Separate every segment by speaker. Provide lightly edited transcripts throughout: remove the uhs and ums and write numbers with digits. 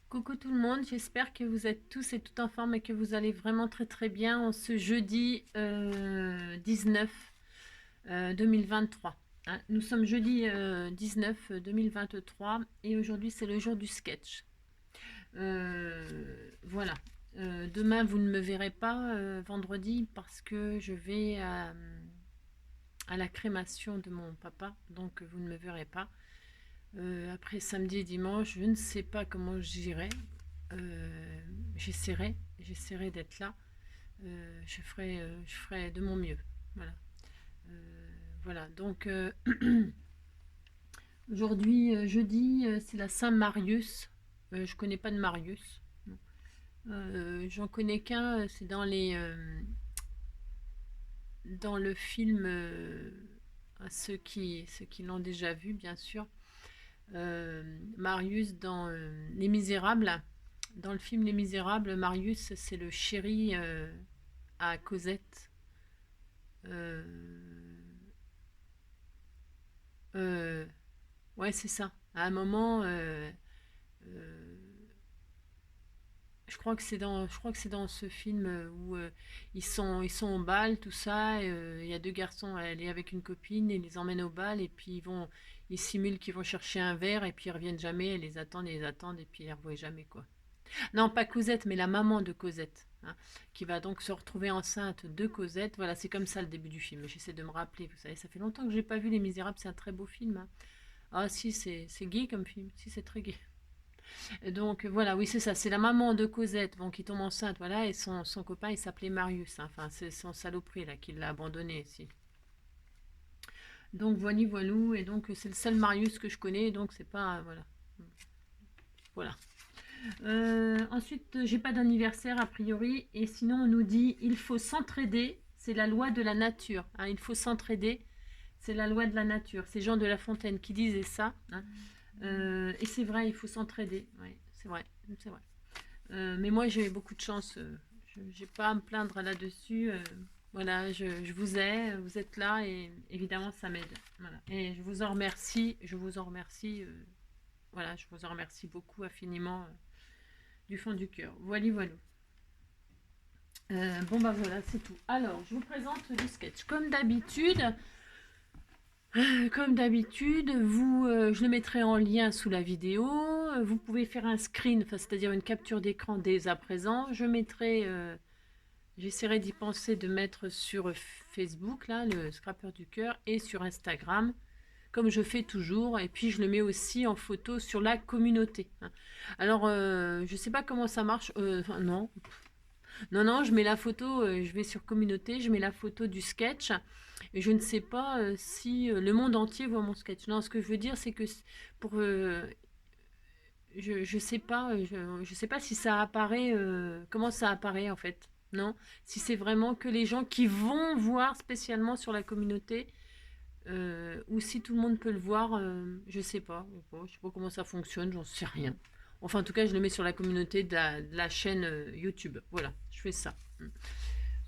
Speaker 1: Coucou tout le monde, j'espère que vous êtes tous et toutes en forme et que vous allez vraiment très très bien en ce jeudi 19 2023. Hein. Nous sommes jeudi 19 2023 et aujourd'hui c'est le jour du sketch. Voilà. Demain vous ne me verrez pas vendredi parce que je vais à la crémation de mon papa, donc vous ne me verrez pas. Après samedi et dimanche, je ne sais pas comment j'irai. Euh, j'essaierai d'être là. Je ferai de mon mieux. Voilà. Voilà. Donc aujourd'hui, jeudi, c'est la Saint-Marius. Je connais pas de Marius. J'en connais qu'un. C'est dans le film. Ceux qui l'ont déjà vu, bien sûr. Marius dans Les Misérables. Dans le film Les Misérables, Marius, c'est le chéri à Cosette. Euh, euh, ouais, c'est ça. À un moment, euh, je crois que c'est dans ce film où ils sont au bal, tout ça. Il y a deux garçons, elle est avec une copine, et ils les emmènent au bal, et puis ils simulent qu'ils vont chercher un verre, et puis ils reviennent jamais, et les attendent, et puis ils ne les revoient jamais, quoi. Non, pas Cosette, mais la maman de Cosette, hein, qui va donc se retrouver enceinte de Cosette. Voilà, c'est comme ça le début du film. J'essaie de me rappeler, vous savez, ça fait longtemps que je n'ai pas vu Les Misérables, c'est un très beau film. Hein. Ah si, c'est gay comme film, si c'est très gay. Et donc voilà, oui c'est ça, c'est la maman de Cosette bon, qui tombe enceinte, voilà, et son copain il s'appelait Marius, hein. Enfin c'est son saloperie là qui l'a abandonné ici. Donc voilà, voilou, et donc c'est le seul Marius que je connais, donc c'est pas, voilà. Voilà. Ensuite, j'ai pas d'anniversaire a priori. Et sinon, on nous dit il faut s'entraider. C'est la loi de la nature. Hein, il faut s'entraider. C'est la loi de la nature. C'est Jean de La Fontaine qui disait ça. Hein. Et c'est vrai, il faut s'entraider. Ouais, c'est vrai. C'est vrai. Mais moi, j'ai beaucoup de chance. Je n'ai pas à me plaindre là-dessus. Voilà, je vous ai. Vous êtes là et évidemment, ça m'aide. Voilà. Et je vous en remercie. Je vous en remercie. Voilà, je vous en remercie beaucoup infiniment du fond du cœur. Voilà, voilà. Bon bah voilà, c'est tout. Alors, je vous présente le sketch. Comme d'habitude, je le mettrai en lien sous la vidéo. Vous pouvez faire un screen, c'est-à-dire une capture d'écran dès à présent. J'essaierai d'y penser de mettre sur Facebook, là, le Scrapper du cœur, et sur Instagram, comme je fais toujours. Et puis je le mets aussi en photo sur la communauté. Hein. Alors, je ne sais pas comment ça marche. Non, non, non, je mets la photo, je vais sur communauté, je mets la photo du sketch. Et je ne sais pas si le monde entier voit mon sketch. Non, ce que je veux dire, c'est que pour, je sais pas, je sais pas si ça apparaît, comment ça apparaît en fait. Non, si c'est vraiment que les gens qui vont voir spécialement sur la communauté, ou si tout le monde peut le voir, je sais pas. Je sais pas comment ça fonctionne, j'en sais rien. Enfin, en tout cas, je le mets sur la communauté de la chaîne YouTube. Voilà, je fais ça.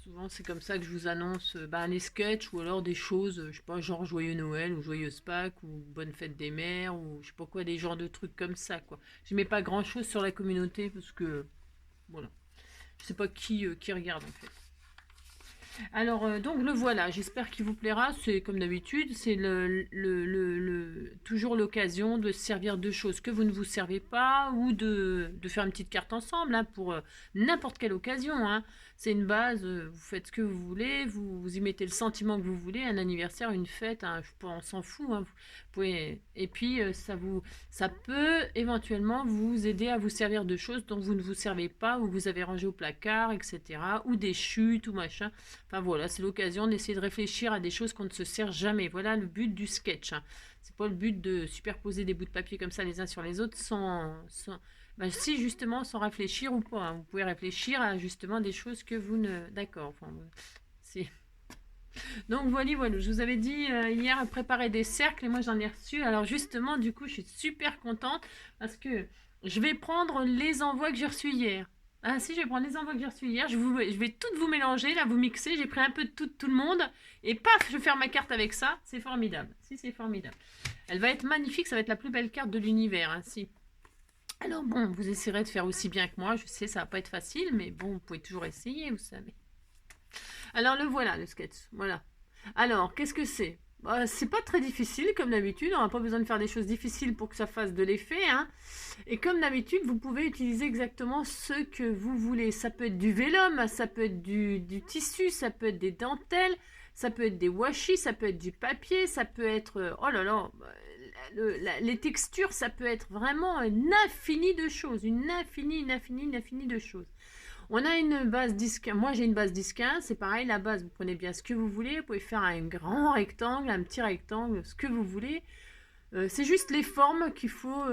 Speaker 1: Souvent, c'est comme ça que je vous annonce les sketchs ou alors des choses, je sais pas, genre Joyeux Noël ou Joyeuse Pâques ou Bonne Fête des Mères ou je sais pas quoi, des genres de trucs comme ça, quoi. Je mets pas grand chose sur la communauté parce que, voilà, je sais pas qui regarde en fait. Alors, donc le voilà, j'espère qu'il vous plaira. C'est comme d'habitude, c'est toujours l'occasion de se servir de choses que vous ne vous servez pas ou de faire une petite carte ensemble hein, pour n'importe quelle occasion. Hein. C'est une base, vous faites ce que vous voulez, vous y mettez le sentiment que vous voulez, un anniversaire, une fête, hein, on s'en fout. Hein. Et puis, ça peut éventuellement vous aider à vous servir de choses dont vous ne vous servez pas ou vous avez rangé au placard, etc. Ou des chutes ou machin. Enfin voilà, c'est l'occasion d'essayer de réfléchir à des choses qu'on ne se sert jamais. Voilà le but du sketch. Hein. C'est pas le but de superposer des bouts de papier comme ça les uns sur les autres si justement sans réfléchir ou pas. Hein. Vous pouvez réfléchir à justement des choses que vous ne. D'accord. Enfin, c'est. Donc voilà, voilà. Je vous avais dit hier préparer des cercles et moi j'en ai reçu. Alors justement, du coup, je suis super contente parce que je vais prendre les envois que j'ai reçus hier. Ah si, je vais prendre les envois que j'ai reçus hier. Je vais toutes vous mélanger, là, vous mixer. J'ai pris un peu de tout le monde. Et paf, je vais faire ma carte avec ça. C'est formidable. Si, c'est formidable. Elle va être magnifique. Ça va être la plus belle carte de l'univers. Hein, si. Alors bon, vous essayerez de faire aussi bien que moi. Je sais, ça va pas être facile, mais bon, vous pouvez toujours essayer, vous savez. Alors le voilà, le sketch. Voilà. Alors, qu'est-ce que c'est? Bah, c'est pas très difficile, comme d'habitude. On n'a pas besoin de faire des choses difficiles pour que ça fasse de l'effet, hein. Et comme d'habitude, vous pouvez utiliser exactement ce que vous voulez. Ça peut être du vélum, ça peut être du tissu, ça peut être des dentelles, ça peut être des washi, ça peut être du papier, ça peut être... oh là là, les textures, ça peut être vraiment une infinie de choses. Une infinie de choses. On a une base 10, moi j'ai une base 10-15, c'est pareil, la base, vous prenez bien ce que vous voulez, vous pouvez faire un grand rectangle, un petit rectangle, ce que vous voulez. C'est juste les formes qu'il faut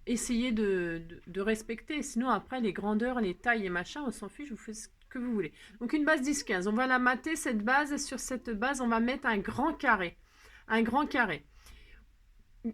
Speaker 1: essayer de respecter. Sinon, après, les grandeurs, les tailles et machin, on s'en fiche, vous faites ce que vous voulez. Donc, une base 10-15. On va la mater, cette base. Sur cette base, on va mettre un grand carré. Un grand carré. Il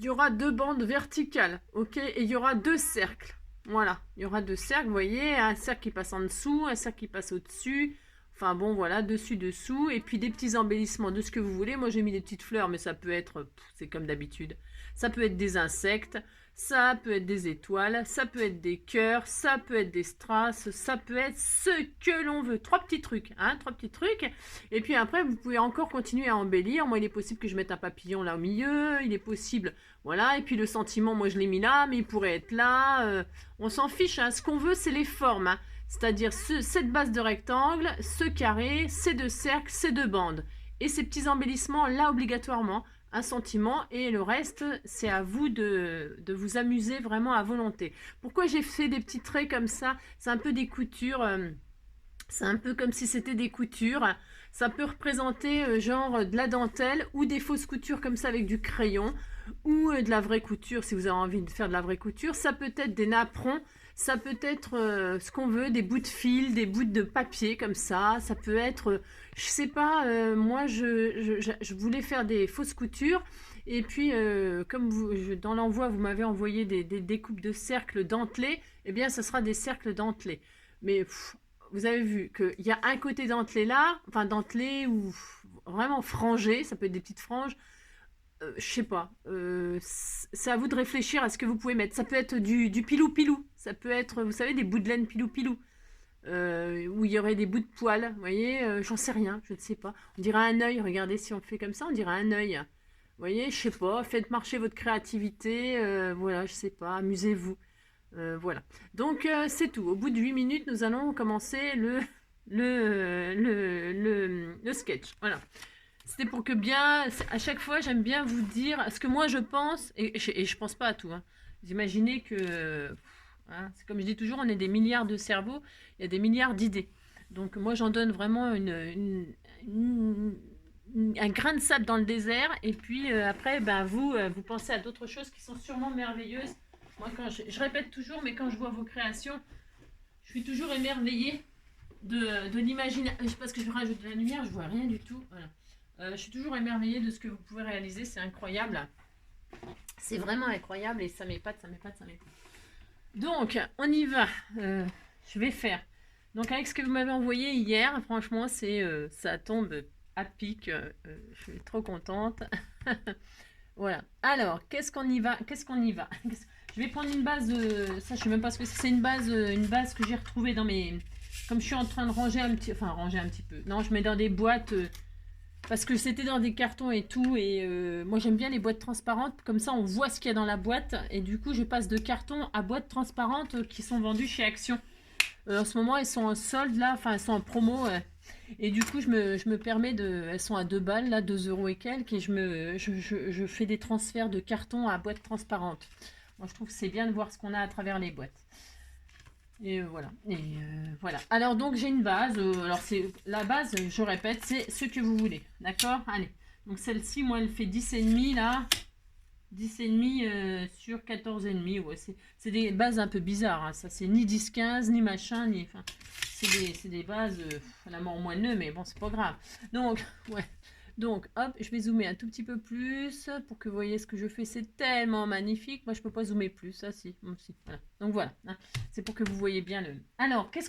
Speaker 1: y aura 2 bandes verticales, ok? Et il y aura 2 cercles. Voilà, il y aura 2 cercles, vous voyez, un cercle qui passe en dessous, un cercle qui passe au-dessus. Enfin bon, voilà, dessus, dessous. Et puis des petits embellissements de ce que vous voulez. Moi, j'ai mis des petites fleurs, mais ça peut être, c'est comme d'habitude. Ça peut être des insectes, ça peut être des étoiles, ça peut être des cœurs, ça peut être des strass, ça peut être ce que l'on veut. 3 petits trucs, hein, 3 petits trucs. Et puis après, vous pouvez encore continuer à embellir. Moi, il est possible que je mette un papillon là au milieu. Il est possible, voilà. Et puis le sentiment, moi, je l'ai mis là, mais il pourrait être là. On s'en fiche, hein. Ce qu'on veut, c'est les formes, hein. C'est-à-dire cette base de rectangle, ce carré, ces 2 cercles, ces 2 bandes. Et ces petits embellissements là obligatoirement, un sentiment, et le reste, c'est à vous de vous amuser vraiment à volonté. Pourquoi j'ai fait des petits traits comme ça? C'est un peu des coutures, c'est un peu comme si c'était des coutures. Ça peut représenter genre de la dentelle ou des fausses coutures comme ça avec du crayon, ou de la vraie couture si vous avez envie de faire de la vraie couture. Ça peut être des napperons. Ça peut être ce qu'on veut, des bouts de fil, des bouts de papier comme ça. Ça peut être, je sais pas, moi je voulais faire des fausses coutures. Et puis, comme dans l'envoi, vous m'avez envoyé des découpes de cercles dentelés, eh bien, ce sera des cercles dentelés. Mais vous avez vu qu'il y a un côté dentelé là, enfin dentelé ou vraiment frangé, ça peut être des petites franges. Je sais pas. C'est à vous de réfléchir à ce que vous pouvez mettre. Ça peut être du pilou-pilou. Ça peut être, vous savez, des bouts de laine pilou-pilou. Où il y aurait des bouts de poils. Vous voyez, j'en sais rien, je ne sais pas. On dirait un œil. Regardez, si on fait comme ça, on dirait un œil. Vous voyez, je sais pas. Faites marcher votre créativité. Voilà, je sais pas. Amusez-vous. Voilà. Donc, c'est tout. Au bout de 8 minutes, nous allons commencer le sketch. Voilà. C'était pour que bien, à chaque fois, j'aime bien vous dire ce que moi je pense, et je pense pas à tout, hein. Vous imaginez que, hein, c'est comme je dis toujours, on est des milliards de cerveaux, il y a des milliards d'idées. Donc moi j'en donne vraiment un grain de sable dans le désert, et puis après, ben, vous pensez à d'autres choses qui sont sûrement merveilleuses. Moi, quand je répète toujours, mais quand je vois vos créations, je suis toujours émerveillée de l'imaginer. Parce que je rajoute de la lumière, je vois rien du tout. Voilà. Je suis toujours émerveillée de ce que vous pouvez réaliser, c'est incroyable. C'est vraiment incroyable et ça m'épate, ça m'épate, ça m'épate. Donc, on y va. Je vais faire. Donc, avec ce que vous m'avez envoyé hier, franchement, ça tombe à pic. Je suis trop contente. Voilà. Alors, qu'est-ce qu'on y va? Je vais prendre une base de... Ça, je sais même pas ce que c'est. C'est une base que j'ai retrouvée dans mes... Comme je suis en train de ranger un petit... Enfin, ranger un petit peu. Non, je mets dans des boîtes... parce que c'était dans des cartons et tout, et moi j'aime bien les boîtes transparentes, comme ça on voit ce qu'il y a dans la boîte, et du coup je passe de carton à boîtes transparentes qui sont vendues chez Action. En ce moment elles sont en solde là, enfin elles sont en promo, et du coup je me permets de... Elles sont à 2 balles là, 2 euros et quelques, et je fais des transferts de carton à boîtes transparentes. Moi je trouve que c'est bien de voir ce qu'on a à travers les boîtes. Et voilà. Voilà. Alors donc j'ai une base. Alors c'est la base, je répète, c'est ce que vous voulez. D'accord? Allez. Donc celle-ci, moi, elle fait 10,5 là. 10,5 sur 14,5. Ouais, c'est des bases un peu bizarres, hein. Ça, c'est ni 10-15, ni machin, ni. Enfin, c'est des bases à la mort moelleux, mais bon, c'est pas grave. Donc, ouais. Donc, hop, je vais zoomer un tout petit peu plus pour que vous voyez ce que je fais. C'est tellement magnifique. Moi, je peux pas zoomer plus. Ça, si. Moi, si. Voilà. Donc, voilà. Hein. C'est pour que vous voyez bien le... Alors, qu'est-ce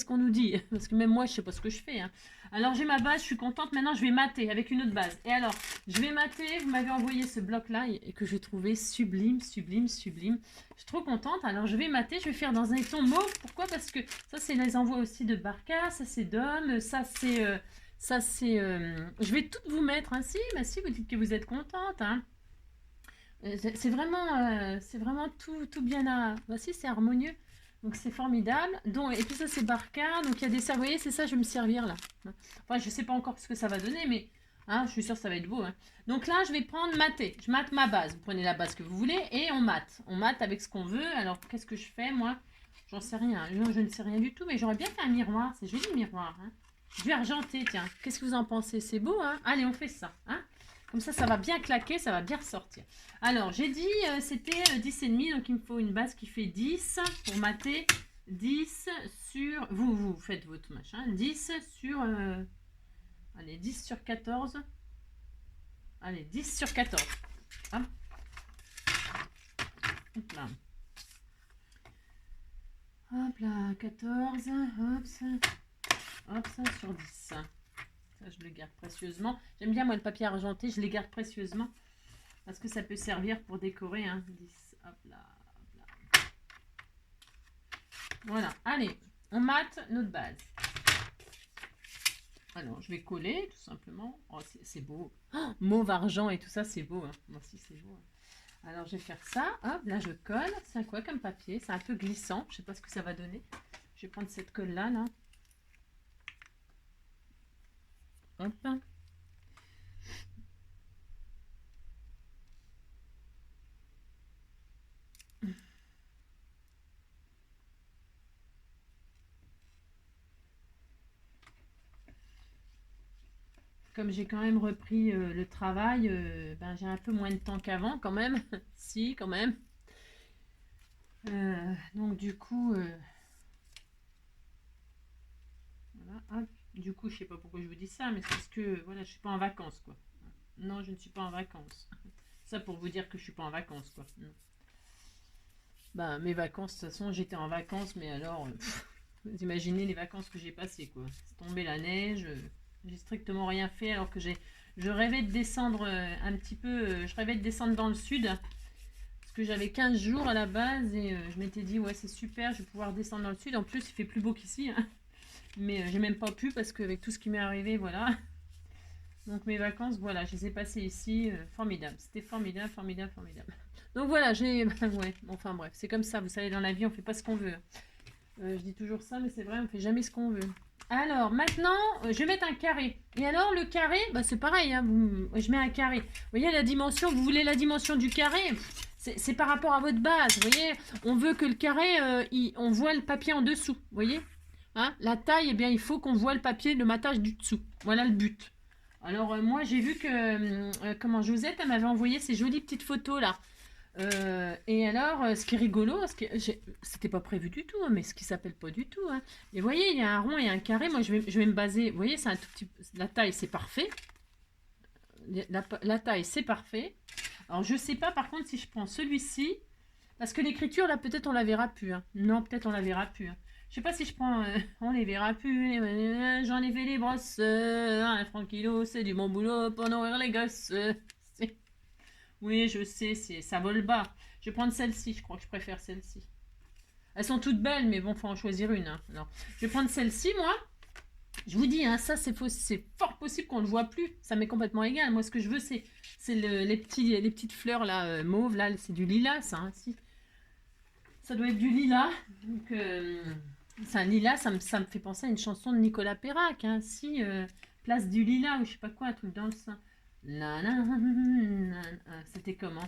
Speaker 1: qu'on nous dit? Parce que même moi, je sais pas ce que je fais. Hein. Alors, j'ai ma base. Je suis contente. Maintenant, je vais mater avec une autre base. Et alors, je vais mater. Vous m'avez envoyé ce bloc-là et que j'ai trouvé sublime, sublime, sublime. Je suis trop contente. Alors, je vais mater. Je vais faire dans un ton mauve. Pourquoi? Parce que ça, c'est les envois aussi de Barca. Ça, c'est d'Homme. Ça, c'est... Ça, c'est... Je vais toutes vous mettre ainsi. Mais si, vous dites que vous êtes contente. Hein. C'est vraiment tout bien à... Voici, c'est harmonieux. Donc, c'est formidable. Donc, et puis ça, c'est Barca. Donc, il y a des serres. Vous voyez, c'est ça, je vais me servir là. Enfin, je ne sais pas encore ce que ça va donner, mais hein, je suis sûre que ça va être beau. Hein. Donc là, je vais prendre mater. Je mate ma base. Vous prenez la base que vous voulez et on mate. On mate avec ce qu'on veut. Alors, qu'est-ce que je fais, moi? J'en sais rien. Je ne sais rien du tout, mais j'aurais bien fait un miroir. C'est joli, le miroir. Hein. Je vais argenter, tiens. Qu'est-ce que vous en pensez? C'est beau, hein? Allez, on fait ça. Hein? Comme ça va bien claquer, ça va bien ressortir. Alors, j'ai dit, c'était 10,5. Donc, il me faut une base qui fait 10 pour mater. 10 sur... Vous faites votre machin. 10 sur... allez, 10 sur 14. Allez, 10 sur 14. Hop. Hop là. Hop là, 14. Hop, ça. Hop, ça sur 10. Ça, je le garde précieusement. J'aime bien, moi, le papier argenté. Je les garde précieusement. Parce que ça peut servir pour décorer. Hein. 10. Hop là. Hop là. Voilà. Allez, on mate notre base. Alors, je vais coller, tout simplement. Oh, c'est beau. Oh, mauve, argent et tout ça, c'est beau. Hein. Moi aussi, c'est beau. Hein. Alors, je vais faire ça. Hop, là, je colle. C'est quoi comme papier? C'est un peu glissant. Je ne sais pas ce que ça va donner. Je vais prendre cette colle-là, là. Hop. Comme j'ai quand même repris le travail, ben, j'ai un peu moins de temps qu'avant quand même. Si, quand même. Donc du coup, voilà, hop. Du coup, je sais pas pourquoi je vous dis ça, mais c'est parce que voilà, je suis pas en vacances, quoi. Non, je ne suis pas en vacances. Ça pour vous dire que je suis pas en vacances, quoi. Non. Bah, mes vacances, de toute façon, j'étais en vacances, mais alors, vous imaginez les vacances que j'ai passées, quoi. C'est tombé la neige, j'ai strictement rien fait, alors que je rêvais de descendre un petit peu, je rêvais de descendre dans le sud, parce que j'avais 15 jours à la base, et je m'étais dit, ouais, c'est super, je vais pouvoir descendre dans le sud. En plus, il fait plus beau qu'ici, hein. Mais j'ai même pas pu, parce qu'avec tout ce qui m'est arrivé, voilà. Donc mes vacances, voilà, je les ai passées ici, formidable. C'était formidable, formidable, formidable. Donc voilà, j'ai... ouais, enfin bref, c'est comme ça, vous savez, dans la vie, on fait pas ce qu'on veut. Je dis toujours ça, mais c'est vrai, on fait jamais ce qu'on veut. Alors, maintenant, je vais mettre un carré. Et alors, le carré, bah, c'est pareil, hein, je mets un carré. Vous voyez la dimension, vous voulez la dimension du carré? C'est par rapport à votre base, vous voyez? On veut que le carré, on voit le papier en dessous, vous voyez? Hein, la taille, eh bien, il faut qu'on voit le papier, le matage du dessous. Voilà le but. Alors, moi, j'ai vu que, comment Josette, elle m'avait envoyé ces jolies petites photos, là. Et alors, ce qui est rigolo, c'était pas prévu du tout, hein, mais ce qui s'appelle pas du tout. Hein. Et vous voyez, il y a un rond et un carré. Moi, je vais me baser. Vous voyez, c'est un tout petit. La taille, c'est parfait. La taille, c'est parfait. Alors, je sais pas, par contre, si je prends celui-ci, parce que l'écriture, là, peut-être on la verra plus. Hein. Non, peut-être on la verra plus. Hein. Je sais pas si je prends. On les verra plus. J'en ai fait les brosses. Un franc kilo, c'est du bon boulot pour nourrir les gosses. Oui, je sais, ça vole bas. Je vais prendre celle-ci, je crois que je préfère celle-ci. Elles sont toutes belles, mais bon, faut en choisir une. Hein. Alors, je vais prendre celle-ci, moi. Je vous dis, hein, ça, c'est fort possible qu'on ne le voit plus. Ça m'est complètement égal. Moi, ce que je veux, c'est les petites fleurs, là, mauves. Là, c'est du lilas, ça. Hein, si. Ça doit être du lilas. Donc, c'est un lilas, ça me fait penser à une chanson de Nicolas Perrac. Hein, si, place du lilas, ou je sais pas quoi, un truc dans le sein. C'était comment?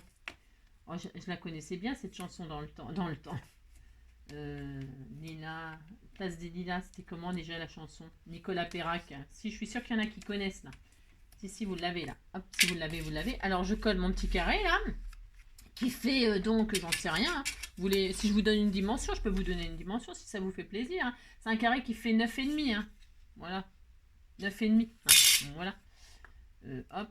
Speaker 1: Oh, je la connaissais bien cette chanson dans le temps. Lila, place des lilas, c'était comment déjà la chanson? Nicolas Perrac. Si, je suis sûre qu'il y en a qui connaissent là. Si, vous l'avez là. Hop, si vous l'avez, vous l'avez. Alors je colle mon petit carré là, qui fait donc, j'en sais rien. Hein. Si je vous donne une dimension, je peux vous donner une dimension si ça vous fait plaisir. Hein. C'est un carré qui fait 9,5. Hein. Voilà. 9,5. Hein. Voilà. Hop.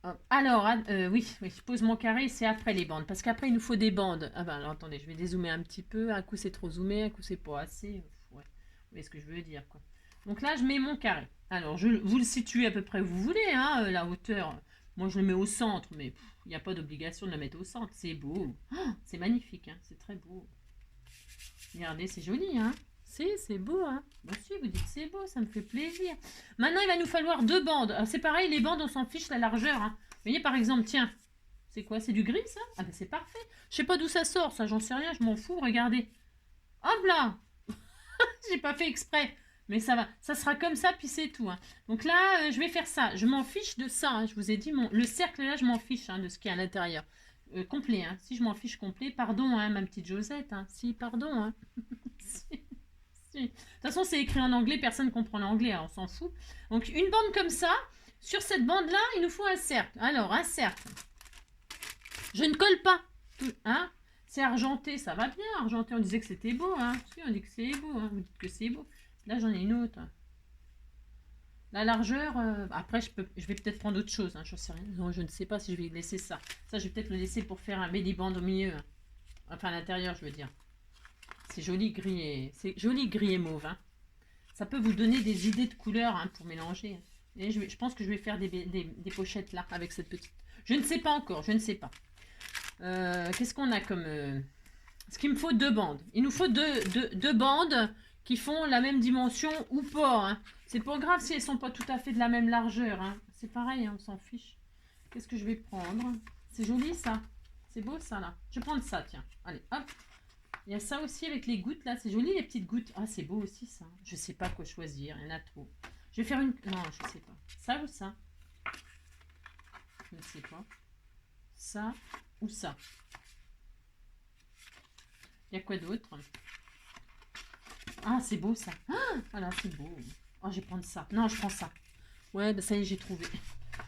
Speaker 1: Hop. Alors, oui, oui, je pose mon carré, c'est après les bandes. Parce qu'après, il nous faut des bandes. Ah ben, alors, attendez, je vais dézoomer un petit peu. Un coup, c'est trop zoomé, un coup, c'est pas assez. Ouais. Vous voyez ce que je veux dire, quoi. Donc là, je mets mon carré. Alors, vous le situez à peu près où vous voulez, hein, la hauteur. Moi, je le mets au centre, mais il n'y a pas d'obligation de le mettre au centre. C'est beau. Oh, c'est magnifique, hein, c'est très beau. Regardez, c'est joli, hein. C'est beau, hein. Moi aussi, vous dites c'est beau, ça me fait plaisir. Maintenant, il va nous falloir 2 bandes. C'est pareil, les bandes, on s'en fiche la largeur, hein. Vous voyez, par exemple, tiens, c'est quoi? C'est du gris, ça? Ah ben, c'est parfait. Je sais pas d'où ça sort, ça, j'en sais rien, je m'en fous, regardez. Hop là. J'ai pas fait exprès. Mais ça va, ça sera comme ça, puis c'est tout, hein. Donc là, je vais faire ça. Je m'en fiche de ça, hein. Je vous ai dit, le cercle, là, je m'en fiche, hein, de ce qui est à l'intérieur. Complet, hein. Si je m'en fiche complet, pardon, hein, ma petite Josette, hein. Si, pardon, hein. De toute façon, c'est écrit en anglais, personne ne comprend l'anglais, on s'en fout. Donc, une bande comme ça, sur cette bande-là, il nous faut un cercle. Alors, un cercle. Je ne colle pas. Hein? C'est argenté, ça va bien. Argenté, on disait que c'était beau. Hein? Si, on dit que c'est beau. Hein? Vous dites que c'est beau. Là, j'en ai une autre. La largeur, après, je vais peut-être prendre autre chose. Hein? Je sais rien. Non, je ne sais pas si je vais laisser ça. Ça, je vais peut-être le laisser pour faire un belly band au milieu. Hein? Enfin, à l'intérieur, je veux dire. C'est joli gris et mauve. Hein. Ça peut vous donner des idées de couleurs, hein, pour mélanger. Et je pense que je vais faire des pochettes là avec cette petite. Je ne sais pas encore, je ne sais pas. Qu'est-ce qu'on a comme... Ce qu'il me faut 2 bandes. Il nous faut deux bandes qui font la même dimension ou pas. Hein. C'est pas grave si elles sont pas tout à fait de la même largeur. Hein. C'est pareil, hein, on s'en fiche. Qu'est-ce que je vais prendre? C'est joli ça. C'est beau ça là. Je vais prendre ça, tiens. Allez, hop. Il y a ça aussi avec les gouttes là, c'est joli les petites gouttes. Ah, c'est beau aussi ça. Je sais pas quoi choisir, il y en a trop. Je vais faire une... Non, je sais pas. Ça ou ça? Je ne sais pas. Ça ou ça? Il y a quoi d'autre? Ah, c'est beau ça. Ah, voilà, c'est beau. Oh, je vais prendre ça. Non, je prends ça. Ouais, bah ça y est, j'ai trouvé.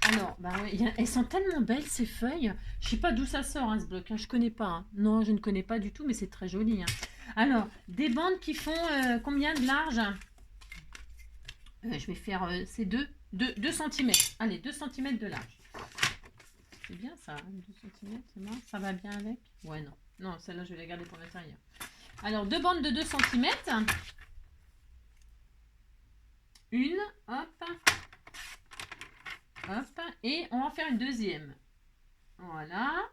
Speaker 1: Alors, bah ouais, elles sont tellement belles ces feuilles. Je sais pas d'où ça sort, hein, ce bloc. Hein. Je connais pas. Hein. Non, je ne connais pas du tout, mais c'est très joli. Hein. Alors, des bandes qui font combien de large? Je vais faire ces 2 cm. Allez, 2 cm de large. C'est bien ça, hein, 2 cm, c'est bon. Ça va bien avec? Ouais, non. Non, celle-là, je vais la garder pour l'intérieur. Alors, 2 bandes de 2 cm. Une, hop. Hop. Et on va en faire une deuxième. Voilà.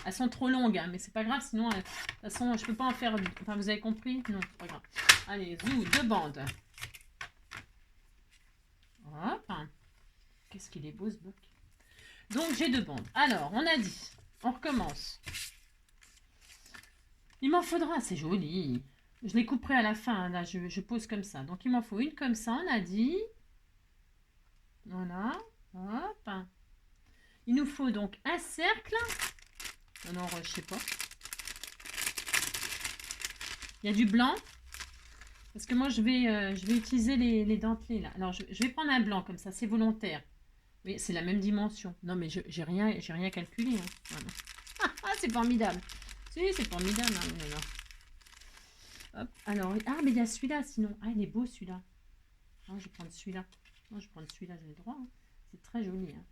Speaker 1: Elles sont trop longues, hein, mais c'est pas grave, sinon, de toute façon, je peux pas en faire... Enfin, vous avez compris? Non, c'est pas grave. Allez, 2 bandes. Hop. Qu'est-ce qu'il est beau, ce bloc. Donc, j'ai 2 bandes. Alors, on a dit, on recommence. Il m'en faudra, c'est joli. Je les couperai à la fin, là, je pose comme ça. Donc, il m'en faut une comme ça, on a dit. Voilà. Hop. Il nous faut donc un cercle. Alors, je sais pas. Il y a du blanc. Parce que moi, je vais utiliser les dentelés, là. Alors, je vais prendre un blanc, comme ça, c'est volontaire. Oui, c'est la même dimension. Non, mais j'ai rien calculé. Hein. Voilà. Ah, c'est formidable. Si, c'est formidable. Hein. Non, non. Hop. Alors, ah, mais il y a celui-là, sinon. Ah, il est beau, celui-là. Ah, je vais prendre celui-là. Non, je vais prendre celui-là, j'ai le droit. Hein. C'est très joli. Hein.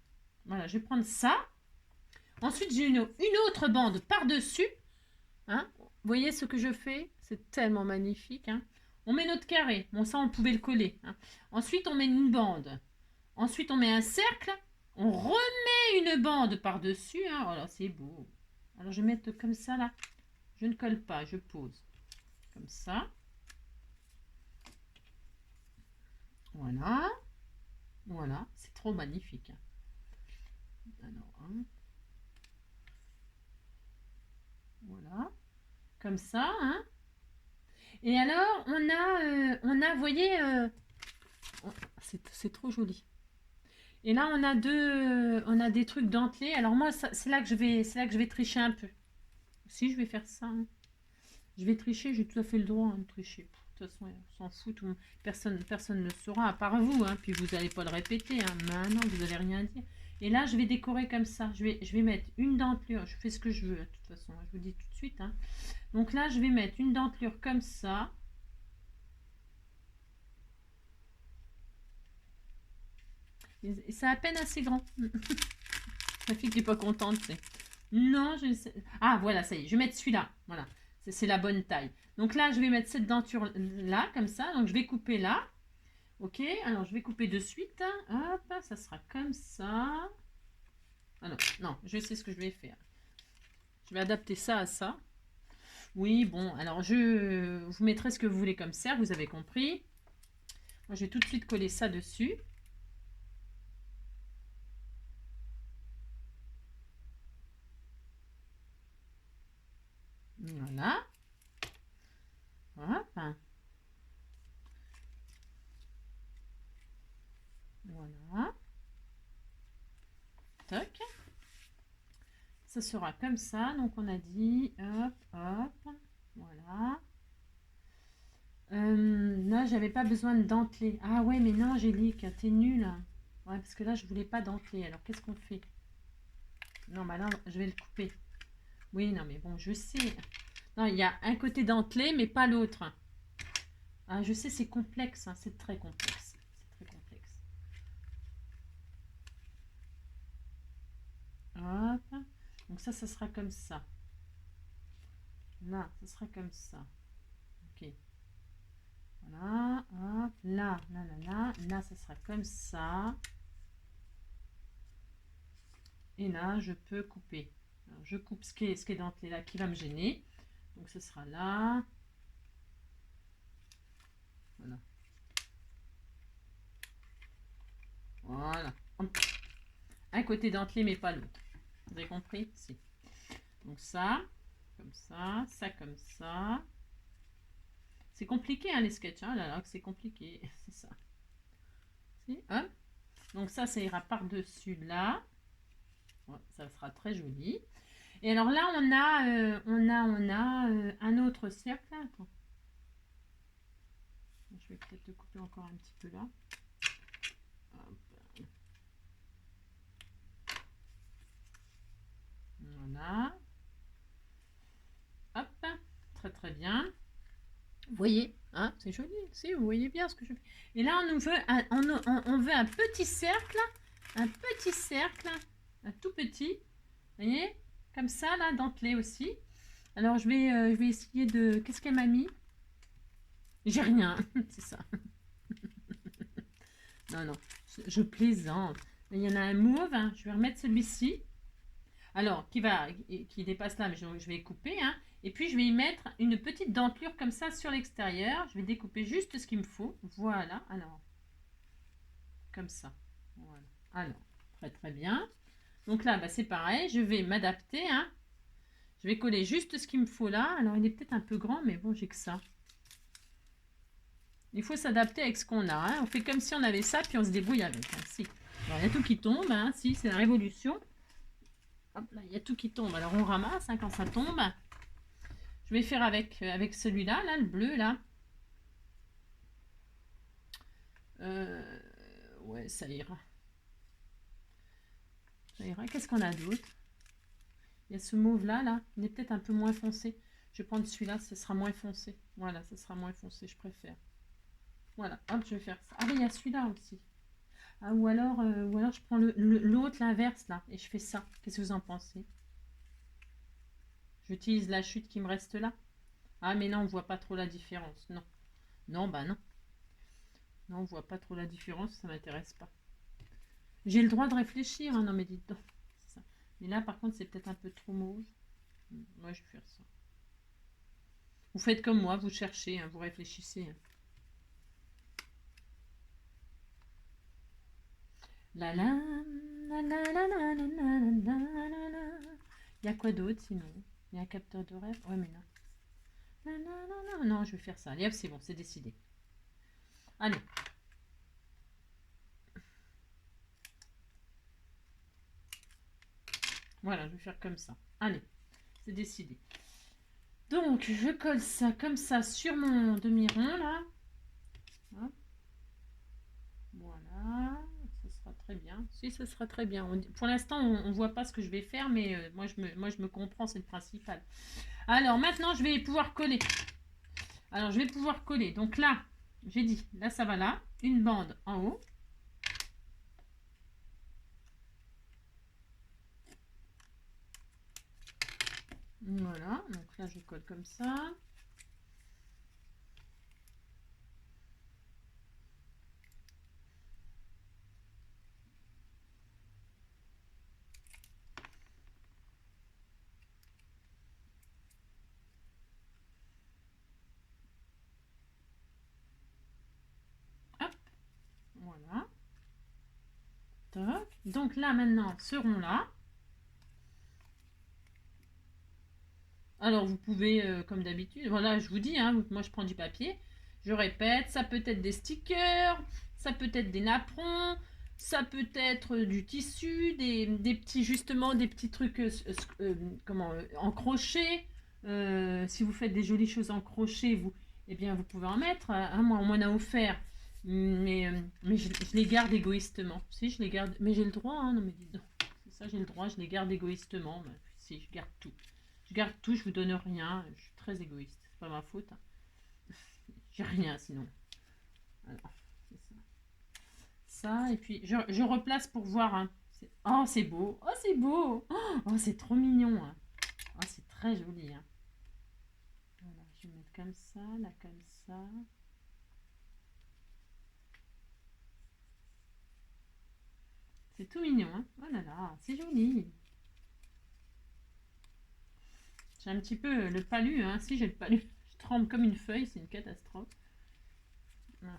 Speaker 1: Voilà, je vais prendre ça. Ensuite, j'ai une autre bande par-dessus. Hein. Vous voyez ce que je fais? C'est tellement magnifique. Hein. On met notre carré. Bon, ça, on pouvait le coller. Hein. Ensuite, on met une bande. Ensuite, on met un cercle. On remet une bande par-dessus. Hein. Voilà, c'est beau. Alors, je vais mettre comme ça, là. Je ne colle pas, je pose. Comme ça. Voilà. Voilà, c'est trop magnifique. Alors, hein. Voilà. Comme ça, hein. Et alors, on a, vous voyez, c'est trop joli. Et là, on a des trucs dentelés. Alors moi, c'est là que je vais tricher un peu. Si je vais faire ça, hein. Je vais tricher. J'ai tout à fait le droit, hein, de tricher. De toute façon, on s'en fout. Personne ne le saura à part vous. Hein. Puis vous n'allez pas le répéter. Hein. Maintenant, vous n'allez rien dire. Et là, je vais décorer comme ça. Je vais mettre une dentelure. Je fais ce que je veux, de toute façon. Je vous dis tout de suite. Hein. Donc là, je vais mettre une dentelure comme ça. Et c'est à peine assez grand. Ma fille qui n'est pas contente, c'est. Non, je sais. Ah, voilà, ça y est. Je vais mettre celui-là. Voilà. C'est la bonne taille. Donc là, je vais mettre cette denture là, comme ça. Donc je vais couper là. Ok. Alors je vais couper de suite. Hop, ça sera comme ça. Ah non, non, je sais ce que je vais faire. Je vais adapter ça à ça. Oui, bon, alors je vous mettrai ce que vous voulez comme serre, vous avez compris. Moi, je vais tout de suite coller ça dessus. Voilà. Hop. Voilà. Toc. Ça sera comme ça. Donc, on a dit, hop, hop. Voilà. Là, j'avais pas besoin de denteler. Ah ouais, mais non, Angélique, t'es nulle. Ouais, parce que là, je voulais pas denteler. Alors, qu'est-ce qu'on fait? Non, bah là, je vais le couper. Oui, non, mais bon, je sais. Non, il y a un côté dentelé, mais pas l'autre. Ah, je sais, c'est complexe. Hein, c'est très complexe. C'est très complexe. Hop. Donc ça sera comme ça. Là, ça sera comme ça. Ok. Voilà. Hop. Là, là, là, là. Là, ça sera comme ça. Et là, je peux couper. Alors, je coupe ce qui est dentelé là, qui va me gêner. Donc, ce sera là. Voilà. Voilà. Un côté dentelé, mais pas l'autre. Vous avez compris? Si. Donc ça, comme ça comme ça. C'est compliqué, hein, les sketchs. Hein, là, là, c'est compliqué. C'est ça. Si, hop. Donc ça ira par-dessus là. Ouais, ça sera très joli. Et alors là, on a un autre cercle. Attends. Je vais peut-être le couper encore un petit peu là. Hop. Voilà. Hop. Très très bien. Vous voyez, hein, c'est joli. Si, vous voyez bien ce que je fais. Et là, on veut un petit cercle. Un petit cercle. Un tout petit. Vous voyez, comme ça, là, dentelé aussi. Alors, je vais essayer de... Qu'est-ce qu'elle m'a mis? J'ai rien, c'est ça. Non, non, je plaisante. Il y en a un mauve, hein. Je vais remettre celui-ci. Alors, qui dépasse là, mais je vais couper, hein. Et puis, je vais y mettre une petite dentelure comme ça sur l'extérieur. Je vais découper juste ce qu'il me faut. Voilà, alors. Comme ça. Voilà. Alors, très très bien. Donc là, bah, c'est pareil, je vais m'adapter, hein. Je vais coller juste ce qu'il me faut là. Alors, il est peut-être un peu grand, mais bon, j'ai que ça. Il faut s'adapter avec ce qu'on a. Hein. On fait comme si on avait ça, puis on se débrouille avec. Hein. Si. Alors, il y a tout qui tombe. Hein. Si, c'est la révolution. Hop là, il y a tout qui tombe. Alors, on ramasse hein, quand ça tombe. Je vais faire avec celui-là, là, le bleu, là. Ouais, ça ira. Ça ira. Qu'est-ce qu'on a d'autre? Il y a ce mauve-là, là. Il est peut-être un peu moins foncé. Je vais prendre celui-là, ce sera moins foncé. Voilà, ce sera moins foncé, je préfère. Voilà, hop, je vais faire ça. Ah, mais il y a celui-là aussi. Ah, ou alors je prends l'autre, l'inverse, là, et je fais ça. Qu'est-ce que vous en pensez? J'utilise la chute qui me reste là. Ah, mais non, on voit pas trop la différence. Non. Non, bah non. Non, on voit pas trop la différence, ça m'intéresse pas. J'ai le droit de réfléchir, hein, non, mais dites donc. Ça. Mais là, par contre, c'est peut-être un peu trop mauve. Moi, je vais faire ça. Vous faites comme moi, vous cherchez, hein, vous réfléchissez. Hein. La la la la la la la la la la. Il y a quoi d'autre sinon? Il y a un capteur de rêve? Ouais, mais non. Non, non, non, non, non, je vais faire ça. Allez hop, c'est bon, c'est décidé. Allez. Voilà, je vais faire comme ça. Allez, c'est décidé. Donc, je colle ça comme ça sur mon demi-rond, là. Hop. Voilà, ça sera très bien. Si, ça sera très bien. Pour l'instant, on ne voit pas ce que je vais faire, mais moi, je me comprends, c'est le principal. Alors, maintenant, je vais pouvoir coller. Alors, je vais pouvoir coller. Donc là, j'ai dit, là, ça va là. Une bande en haut. Voilà, donc là je colle comme ça. Hop, voilà. Toc. Donc là maintenant, ce rond-là. Alors vous pouvez, comme d'habitude, voilà, je vous dis, hein, moi je prends du papier, je répète, ça peut être des stickers, ça peut être des napperons, ça peut être du tissu, des petits, justement, des petits trucs, comment, en crochet. Si vous faites des jolies choses en crochet, vous, eh bien, vous pouvez en mettre. Hein, moi, on m'en a offert, mais je les garde égoïstement. Si, je les garde, mais j'ai le droit, hein, non mais dis donc, c'est ça, j'ai le droit, je les garde égoïstement. Mais, si, je garde tout. Je garde tout, je vous donne rien. Je suis très égoïste. C'est pas ma faute. J'ai rien sinon. Alors, c'est ça. Ça, et puis je replace pour voir. Hein. Oh, c'est beau. Oh, c'est beau. Oh, c'est trop mignon. Hein. Oh, c'est très joli. Hein. Voilà, je vais mettre comme ça, là, comme ça. C'est tout mignon. Hein. Oh là là, c'est joli. J'ai un petit peu le palu. Hein. Si, j'ai le palu. Je tremble comme une feuille. C'est une catastrophe.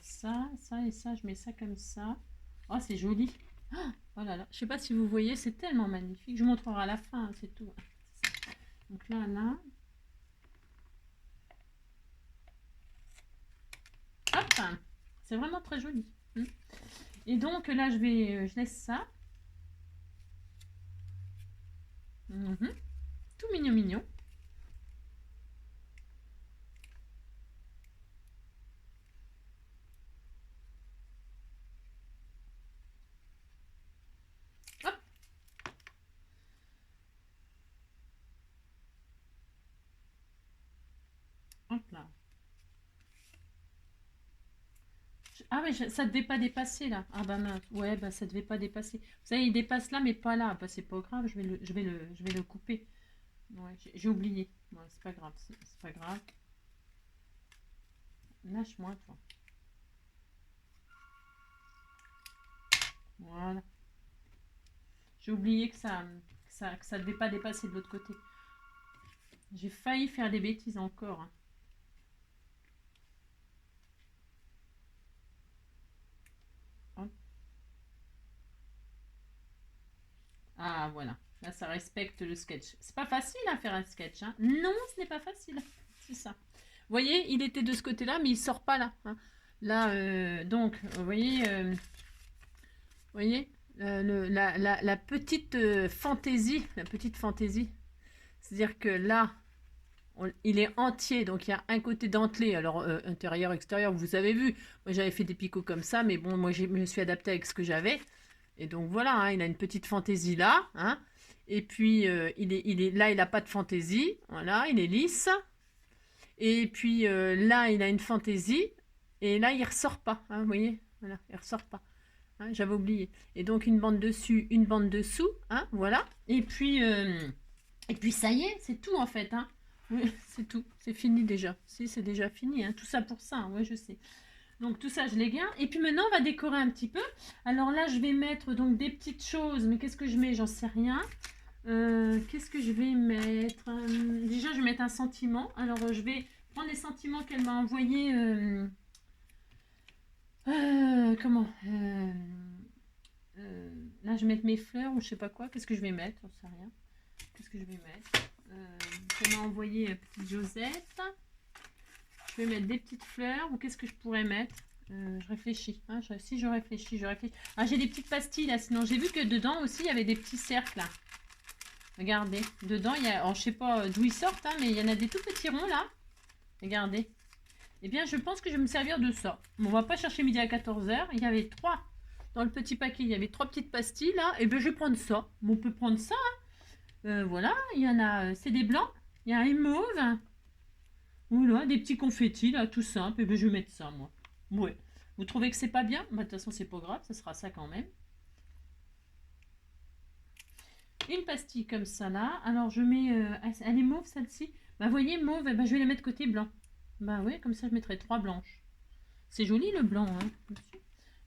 Speaker 1: Ça, ça et ça, je mets ça comme ça. Oh, c'est joli. Oh là là, je sais pas si vous voyez, c'est tellement magnifique. Je vous montrerai à la fin, hein, c'est tout. Donc là, là. Hop, c'est vraiment très joli. Et donc là, je laisse ça. Tout mignon, mignon. Hop. Hop là. Ah mais ça devait pas dépasser là. Ah bah mince. Ouais, bah ça devait pas dépasser. Vous savez, il dépasse là, mais pas là. Bah c'est pas grave, je vais le couper. Ouais, j'ai oublié. Ouais, c'est pas grave, c'est pas grave. Lâche-moi, toi. Voilà. J'ai oublié que ça devait pas dépasser de l'autre côté. J'ai failli faire des bêtises encore. Hein. Ah voilà, là ça respecte le sketch. C'est pas facile à faire un sketch. Hein. Non, ce n'est pas facile. C'est ça. Vous voyez, il était de ce côté-là, mais il sort pas là. Hein. Là, donc, vous voyez, la petite fantaisie, c'est-à-dire que là, il est entier, donc il y a un côté dentelé, alors intérieur, extérieur, vous avez vu, moi j'avais fait des picots comme ça, mais bon, moi je me suis adaptée avec ce que j'avais, et donc voilà, hein, il a une petite fantaisie là, hein, et puis là il n'a pas de fantaisie, voilà, il est lisse, et puis là il a une fantaisie, et là il ressort pas, hein, vous voyez, voilà, il ressort pas, hein, j'avais oublié, et donc une bande dessus, une bande dessous, hein, voilà, et puis ça y est, c'est tout en fait, hein. Oui, c'est tout, c'est fini déjà. Si, c'est déjà fini, hein. Tout ça pour ça, hein. Ouais, je sais. Donc tout ça, je les garde. Et puis maintenant, on va décorer un petit peu. Alors là, je vais mettre donc des petites choses. Mais qu'est-ce que je mets? J'en sais rien. Qu'est-ce que je vais mettre? Déjà, je vais mettre un sentiment. Alors, je vais prendre les sentiments qu'elle m'a envoyés. Comment Là, je vais mettre mes fleurs ou je sais pas quoi. Qu'est-ce que je vais mettre? J'en sais rien. Qu'est-ce que je vais mettre? Elle m'a envoyé petite Josette. Je vais mettre des petites fleurs ou qu'est-ce que je pourrais mettre? Je réfléchis. Hein, si je réfléchis, je réfléchis. Ah, j'ai des petites pastilles là. Sinon, j'ai vu que dedans aussi il y avait des petits cercles là. Regardez, dedans il y a. Alors, je sais pas d'où ils sortent, hein, mais il y en a des tout petits ronds là. Regardez. Eh bien, je pense que je vais me servir de ça. Bon, on va pas chercher midi à 14h. Il y avait 3 dans le petit paquet. Il y avait 3 petites pastilles là. Et bien, je vais prendre ça. Bon, on peut prendre ça. Hein. Voilà, il y en a. C'est des blancs. Il y a un mauve. Voilà, des petits confettis là, tout simple. Et bien, je vais mettre ça, moi. Ouais. Vous trouvez que c'est pas bien? Bah, de toute façon, c'est pas grave, ça sera ça quand même. une pastille comme ça là. Alors je mets, elle est mauve celle-ci. Bah vous voyez mauve, bah, je vais la mettre côté blanc. Bah oui, comme ça je mettrai 3 blanches. C'est joli le blanc, hein,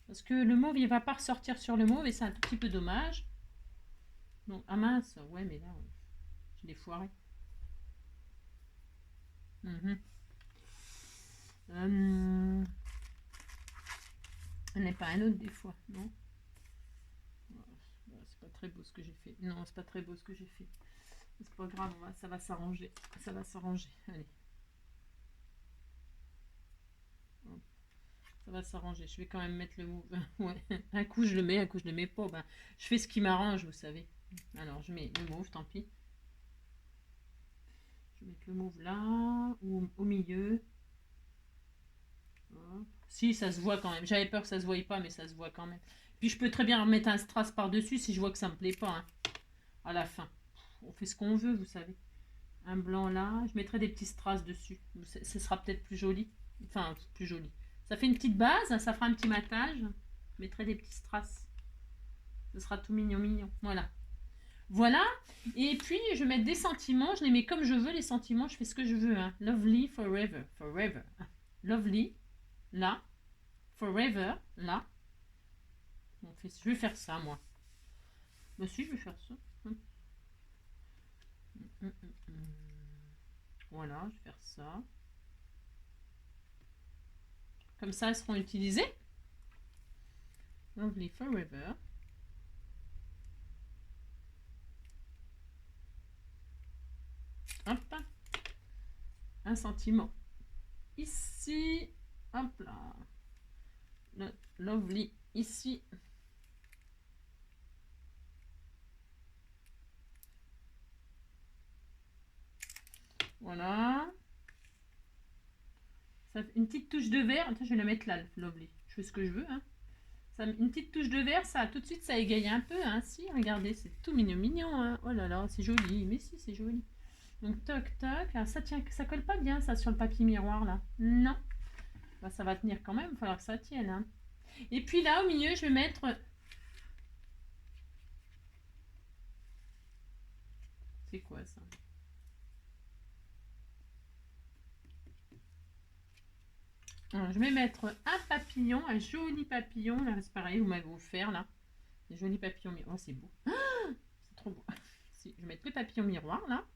Speaker 1: parce que le mauve il va pas ressortir sur le mauve et c'est un tout petit peu dommage. Donc ah mince, ouais mais là je l'ai foiré. On n'est pas un autre des fois, non? C'est pas très beau ce que j'ai fait. Non, c'est pas très beau ce que j'ai fait. C'est pas grave, ça va s'arranger. Ça va s'arranger. Allez. Ça va s'arranger. Je vais quand même mettre le mauve. Ouais. Un coup je le mets, un coup je le mets pas. Ben, je fais ce qui m'arrange, vous savez. Alors je mets le mauve, tant pis. Je vais mettre le mauve là, ou au milieu. Hop. Si, ça se voit quand même. J'avais peur que ça se voie pas, mais ça se voit quand même. Puis je peux très bien remettre un strass par-dessus si je vois que ça me plaît pas. Hein. À la fin. On fait ce qu'on veut, vous savez. Un blanc là. Je mettrai des petits strass dessus. Ce sera peut-être plus joli. Enfin, plus joli. Ça fait une petite base, ça fera un petit matage. Je mettrai des petits strass. Ce sera tout mignon, mignon. Voilà. Voilà. Et puis, je vais mettre des sentiments. Je les mets comme je veux, les sentiments. Je fais ce que je veux. Hein. Lovely forever. Forever. Lovely. Là. Forever. Là. Je vais faire ça, moi. Bah si, je vais faire ça. Voilà, je vais faire ça. Comme ça, elles seront utilisées. Lovely forever. Hop. Un sentiment. Ici. Hop là. Le lovely ici. Voilà. Ça fait une petite touche de vert. Attends, je vais la mettre là, lovely. Je fais ce que je veux. Hein. Ça, une petite touche de vert, ça tout de suite ça égaye un peu. Hein. Si, regardez, c'est tout mignon, mignon. Hein. Oh là là, c'est joli. Mais si, c'est joli. Donc toc toc. Alors, ça tient, ça colle pas bien ça sur le papier miroir là. Non. Bah, ça va tenir quand même. Il va falloir que ça tienne. Hein. Et puis là au milieu, je vais mettre. C'est quoi ça? Alors, je vais mettre un papillon, un joli papillon. Là, c'est pareil, vous m'avez offert là. Des jolis papillons miroirs. Oh, c'est beau. Ah, c'est trop beau. Si, je vais mettre le papillon miroir là.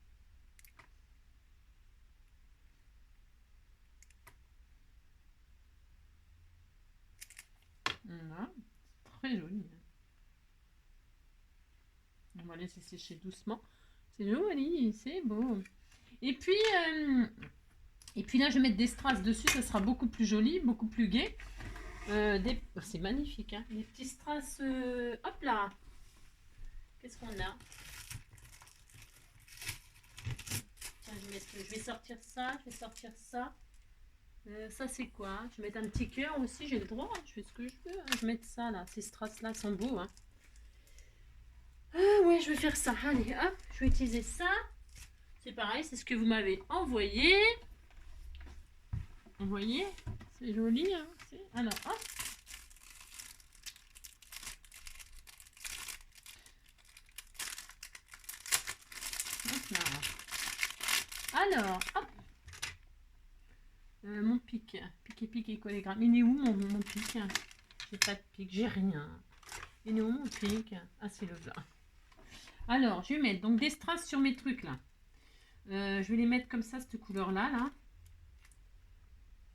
Speaker 1: Voilà. Très joli. On va laisser sécher doucement. C'est joli, c'est beau. Et puis là, je vais mettre des strass dessus. Ça sera beaucoup plus joli, beaucoup plus gai. Oh, c'est magnifique. Hein. Des petits strass. Hop là. Qu'est-ce qu'on a? Tiens, je vais sortir ça. Je vais sortir ça. Ça c'est quoi? Je vais mettre un petit cœur aussi, j'ai le droit, hein. Je fais ce que je veux. Hein. Je vais mettre ça là, ces strass là sont beaux. Hein. Ouais, je vais faire ça. Allez, hop, je vais utiliser ça. C'est pareil, c'est ce que vous m'avez envoyé. Vous voyez? C'est joli. Hein. Alors, hop. Hop là. Alors, hop. Mon pic. Pic et collégramme. Il est où mon pic? J'ai pas de pic, j'ai rien. Il est où mon pic? Ah, c'est le là. Alors, je vais mettre donc des strass sur mes trucs là. Je vais les mettre comme ça, cette couleur là, là.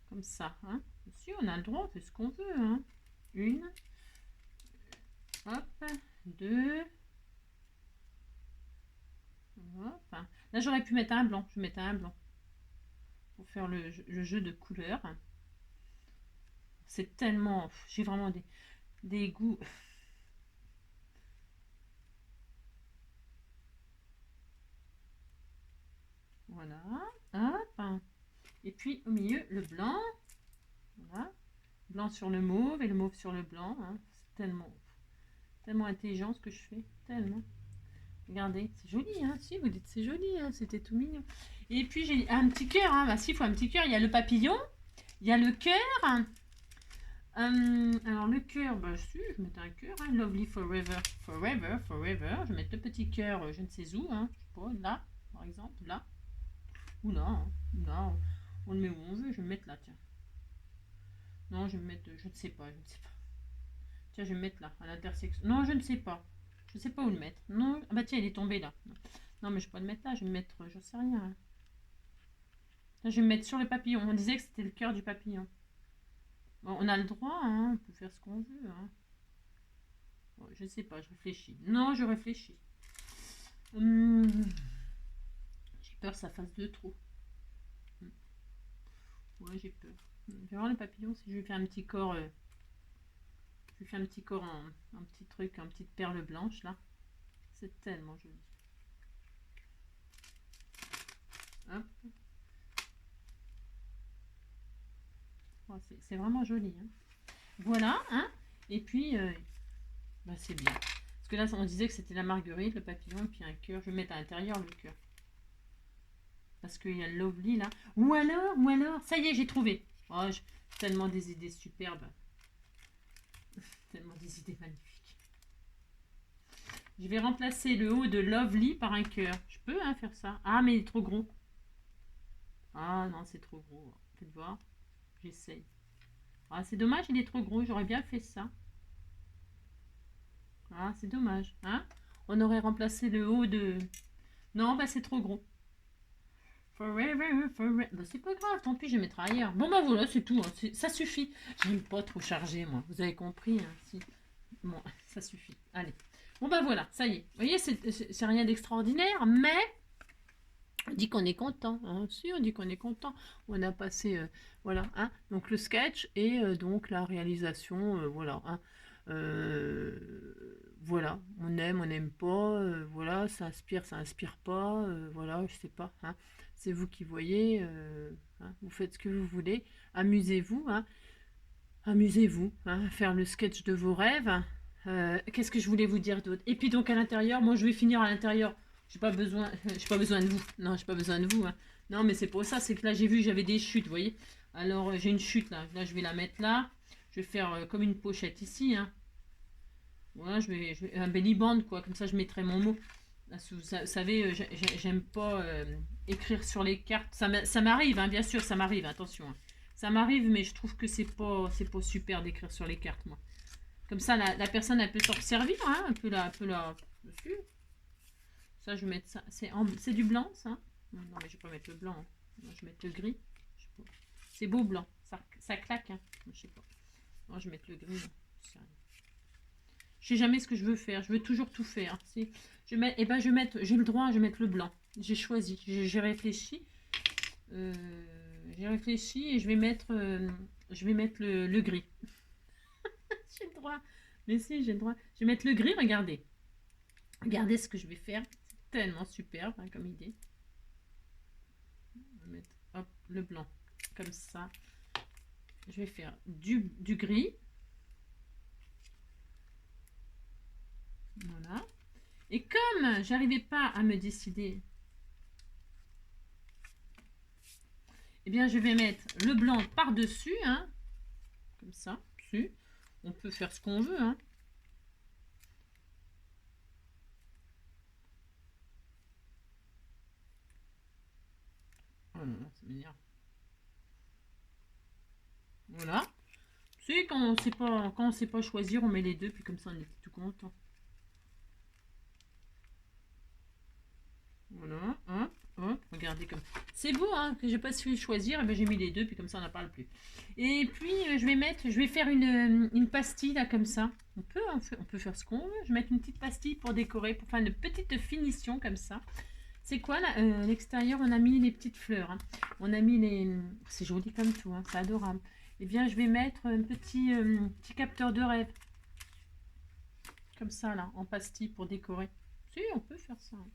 Speaker 1: Comme ça. Hein. Si, on a le droit, on fait ce qu'on veut. Hein. Une. Hop. Deux. Hop. Là, j'aurais pu mettre un blanc. Je vais mettre un blanc. Pour faire le jeu de couleurs. C'est tellement... J'ai vraiment des goûts... Voilà. Hop. Et puis au milieu, le blanc. Voilà. Blanc sur le mauve et le mauve sur le blanc. Hein. C'est tellement intelligent ce que je fais. Tellement. Regardez, c'est joli. Hein. Si, vous dites c'est joli. Hein. C'était tout mignon. Et puis j'ai un petit cœur. Hein. Bah, si, il faut un petit cœur. Il y a le papillon. Il y a le cœur. Alors le cœur, bah si, je mettais un cœur, hein, Lovely Forever, Forever, Forever. Je vais mettre le petit cœur, je ne sais où, hein, je sais pas, là, par exemple, là, ou là, hein, là, on le met où on veut, je vais me mettre là, tiens. Non, je vais me mettre, je ne sais pas, je ne sais pas. Tiens, je vais me mettre là, à l'intersection. Non, je ne sais pas. Je ne sais pas où le mettre. Non, ah bah tiens, il est tombé là. Non, mais je vais pas le mettre là, je vais me mettre, j'en sais rien. Hein. Tiens, je vais me mettre sur le papillon. On disait que c'était le cœur du papillon. Bon, on a le droit, hein, on peut faire ce qu'on veut. Hein. Bon, je ne sais pas, je réfléchis. Non, je réfléchis. J'ai peur que ça fasse deux trous. Ouais, j'ai peur. Je vais voir le papillon si je vais faire un petit corps. Je vais faire un petit corps en petit truc, en petite perle blanche là. C'est tellement joli. Hop. Oh, c'est vraiment joli. Hein. Voilà, hein. Et puis, bah, c'est bien. Parce que là, on disait que c'était la marguerite, le papillon, et puis un cœur. Je vais mettre à l'intérieur le cœur. Parce qu'il y a le lovely là. Ou alors, ça y est, j'ai trouvé. Oh, tellement des idées superbes. Tellement des idées magnifiques. Je vais remplacer le haut de lovely par un cœur. Je peux hein, faire ça. Ah, mais il est trop gros. Ah non, c'est trop gros. Faites voir. J'essaye. Ah, c'est dommage, il est trop gros. J'aurais bien fait ça. Ah, c'est dommage. Hein? On aurait remplacé le haut de... Non, bah c'est trop gros. Forever, forever. Bah, c'est pas grave, tant pis, je mettrai ailleurs. Bon, bah voilà, c'est tout. Hein. Ça suffit. J'aime pas trop charger, moi. Vous avez compris. Hein, si. Bon, ça suffit. Allez. Bon, bah voilà, ça y est. Vous voyez, c'est rien d'extraordinaire, mais on dit qu'on est content. Hein. Si, on dit qu'on est content. On a passé, voilà. Hein. Donc le sketch et donc la réalisation, voilà. Hein. Voilà, on n'aime pas, voilà, ça inspire pas, voilà, je sais pas, hein, c'est vous qui voyez, hein, vous faites ce que vous voulez, amusez-vous, hein, amusez-vous, hein, faire le sketch de vos rêves. Qu'est-ce que je voulais vous dire d'autre? Et puis donc à l'intérieur, moi je vais finir à l'intérieur, j'ai pas besoin, j'ai pas besoin de vous, non, j'ai pas besoin de vous, hein. Non, mais c'est pour ça, c'est que là j'ai vu, j'avais des chutes, vous voyez, alors j'ai une chute là, je vais la mettre là, je vais faire comme une pochette ici, hein. Voilà, je vais un belly band, quoi. Comme ça, je mettrai mon mot. Vous savez, j'aime pas écrire sur les cartes. Ça m'arrive, hein, bien sûr, ça m'arrive, attention. Hein. Ça m'arrive, mais je trouve que c'est pas super d'écrire sur les cartes, moi. Comme ça, la personne, elle peut s'en servir, hein, un peu là, dessus. Ça, je vais mettre ça. C'est du blanc, ça. Non, mais je vais pas mettre le blanc. Hein. Non, je vais mettre le gris. C'est beau blanc. Ça claque, hein. Je sais pas. Non, je vais mettre le gris. Je sais jamais ce que je veux faire. Je veux toujours tout faire. Si je mets, eh ben j'ai le droit, je vais mettre le blanc. J'ai choisi. J'ai réfléchi. J'ai réfléchi et je vais mettre le gris. J'ai le droit. Mais si, j'ai le droit. Je vais mettre le gris. Regardez. Regardez ce que je vais faire. C'est tellement superbe hein, comme idée. On va mettre hop, le blanc comme ça. Je vais faire du gris. Voilà. Et comme j'arrivais pas à me décider, eh bien je vais mettre le blanc par-dessus, hein, comme ça, dessus. On peut faire ce qu'on veut, hein. Oh non, ça m'énerve. Voilà. C'est quand on sait pas choisir, on met les deux, puis comme ça on est tout content. Voilà, hop, hop, regardez comme... C'est beau, hein, que j'ai pas su choisir, et ben j'ai mis les deux, puis comme ça on n'en parle plus. Et puis je vais faire une pastille, là, comme ça. On peut faire ce qu'on veut. Je vais mettre une petite pastille pour décorer, pour faire une petite finition, comme ça. C'est quoi, là l'extérieur, on a mis les petites fleurs. Hein. On a mis les... C'est joli comme tout, hein, c'est adorable. Eh bien, je vais mettre un petit capteur de rêve. Comme ça, là, en pastille pour décorer. Si, on peut faire ça. Hein.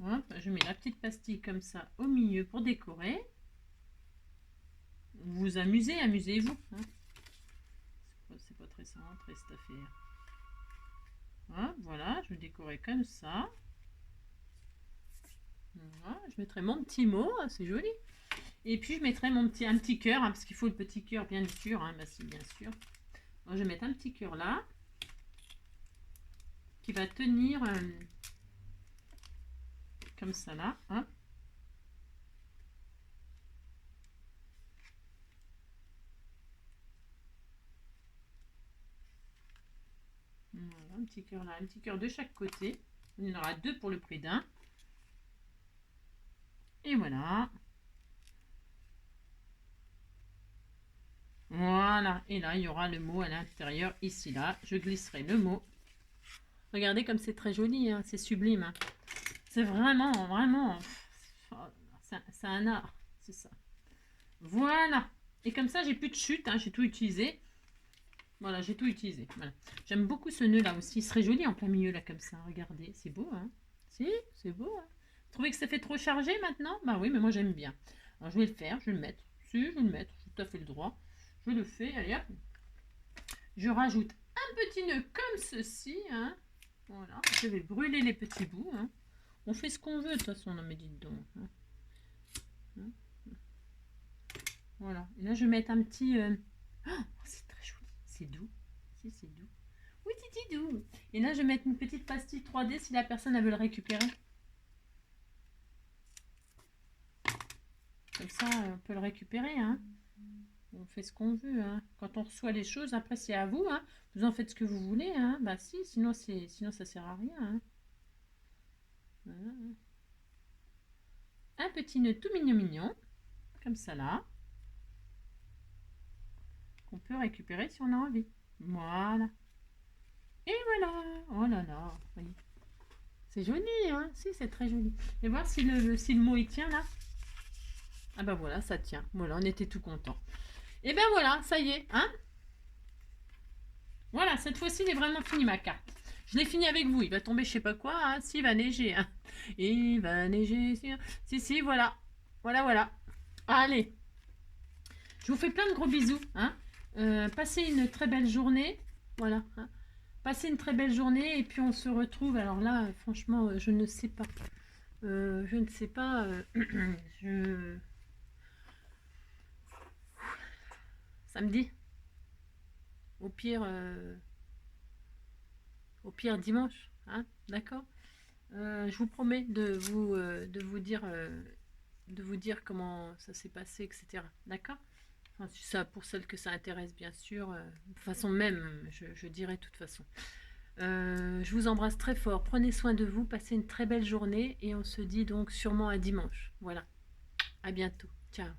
Speaker 1: Hop, je mets la petite pastille comme ça au milieu pour décorer. Vous vous amusez, amusez-vous. Hein. C'est pas très centré cette affaire. Hop, voilà, je vais décorer comme ça. Voilà, je mettrai mon petit mot, c'est joli. Et puis je mettrai un petit cœur, hein, parce qu'il faut le petit cœur bien sûr, hein, bah, si, bien sûr. Alors, je vais mettre un petit cœur là, qui va tenir comme ça là. Hein. Voilà, un petit cœur là, un petit cœur de chaque côté. Il y en aura deux pour le prix d'un. Et voilà. Voilà. Et là, il y aura le mot à l'intérieur, ici, là. Je glisserai le mot. Regardez comme c'est très joli, hein, c'est sublime. Hein. C'est vraiment, vraiment... C'est un art, c'est ça. Voilà. Et comme ça, j'ai plus de chute, hein, j'ai tout utilisé. Voilà, j'ai tout utilisé. Voilà. J'aime beaucoup ce nœud là aussi. Il serait joli en plein milieu là comme ça. Regardez, c'est beau, hein. Si, c'est beau. Hein. Vous trouvez que ça fait trop chargé maintenant? Bah oui, mais moi j'aime bien. Alors je vais le faire, je vais le mettre. Si, je vais le mettre. J'ai tout à fait le droit. Je le fais. Allez hop. Je rajoute un petit nœud comme ceci. Hein. Voilà. Je vais brûler les petits bouts. Hein. On fait ce qu'on veut de toute façon. Non mais dites donc. Hein. Hein. Voilà. Et là je vais mettre un petit. Oh, c'est très joli. C'est doux. Si, c'est doux. Oui, titi doux. Et là, je vais mettre une petite pastille 3D si la personne elle veut le récupérer. Comme ça, on peut le récupérer. Hein. On fait ce qu'on veut. Hein. Quand on reçoit les choses, après, c'est à vous. Hein. Vous en faites ce que vous voulez. Hein. Bah si, sinon ça sert à rien. Hein. Voilà. Un petit nœud tout mignon mignon. Comme ça là. Qu'on peut récupérer si on a envie. Voilà. Et voilà. Oh là là. Oui. C'est joli, hein. Si, c'est très joli. Et voir si le mot il tient là. Ah ben voilà, ça tient. Voilà, on était tout content. Et ben voilà, ça y est, hein. Voilà, cette fois-ci, il est vraiment fini ma carte. Je l'ai fini avec vous. Il va tomber je sais pas quoi, hein. Si, il va neiger, hein. Il va neiger, si, voilà. Voilà. Allez. Je vous fais plein de gros bisous, hein. Passez une très belle journée. Voilà, hein. Passez une très belle journée et puis on se retrouve. Alors là, franchement, je ne sais pas. Je ne sais pas. Samedi. Au pire dimanche. Hein, d'accord. Je vous promets de vous dire comment ça s'est passé, etc. D'accord. Enfin, ça, pour celles que ça intéresse, bien sûr. De toute façon, même, je dirai de toute façon. Je vous embrasse très fort. Prenez soin de vous. Passez une très belle journée. Et on se dit donc sûrement à dimanche. Voilà. À bientôt. Ciao.